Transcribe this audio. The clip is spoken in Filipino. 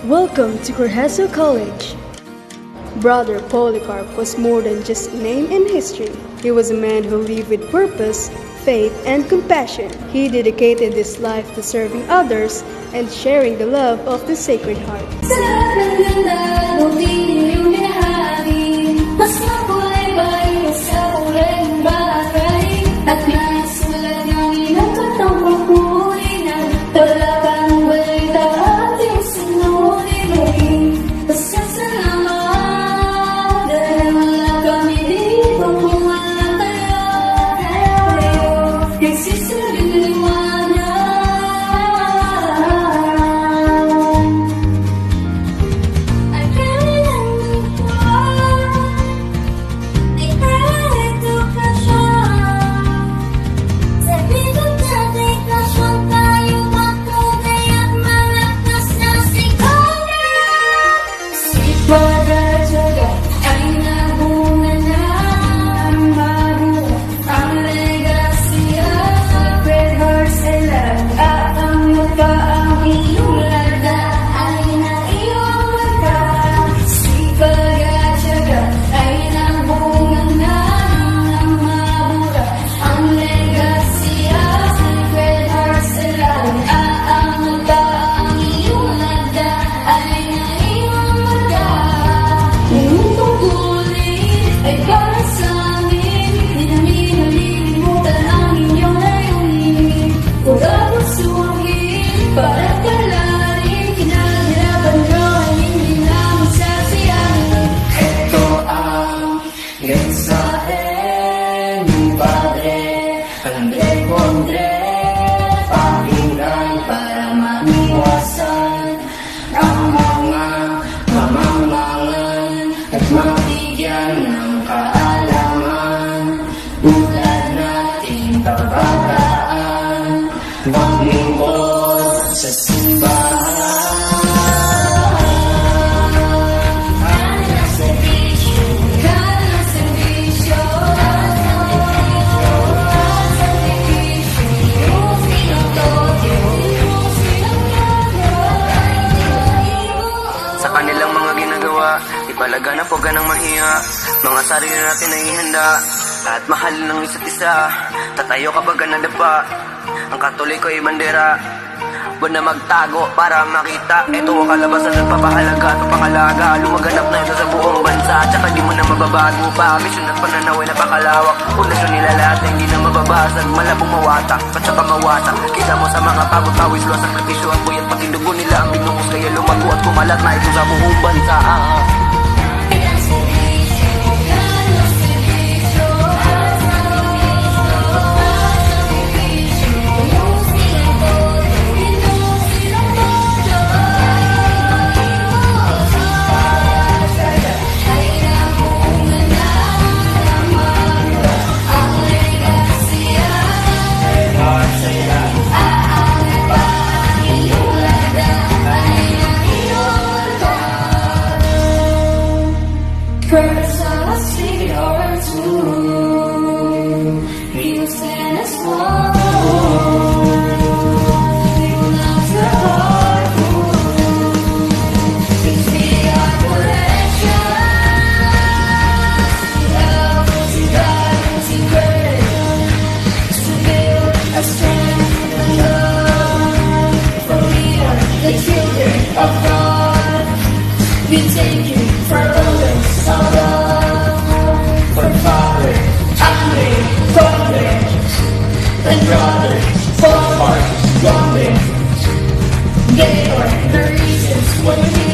Welcome to Corheso College. Brother Polycarp was more than just a name in history. He was a man who lived with purpose, faith, and compassion. He dedicated his life to serving others and sharing the love of the Sacred Heart. Mabigyan ng kaalaman, tulad nating kabataan, maglingkod sa simbahan. Kalang serbisyo, kalang serbisyo, kalang serbisyo, Diyos nilang todo, Diyos nilang todo. Sa kanilang mga ginagawa, ipalaganap o ganang mahiya, mga sarili natin ay ihanda, at mahal ng isa't isa, tatayo kapag nadapa, ang Katoliko ay bandera, buwan na magtago para makita, ito ang kalabasan ng papahalaga at pangalaga, lumaganap na ito sa buong bansa, tsaka di mo na mababago pa, misyon at pananaw ay napakalawak, pundasyon nila lahat ay hindi na mababasag, malabong mawatak, at saka mawasak, kita mo sa mga pagod, pawis, luwas, sakripisyo at buyat, pati dugo nila ang binungos, kaya lumago at kumalat na ito sa buong bansa. First I'll sing or two, you stand as one, you love the heart, it's the operation, love is guidance in grace, to build a strength and love, for we are the children of God, we take you for brothers of love, for Father, Ande, Father, and brothers, for heart, longing. They are the reasons when we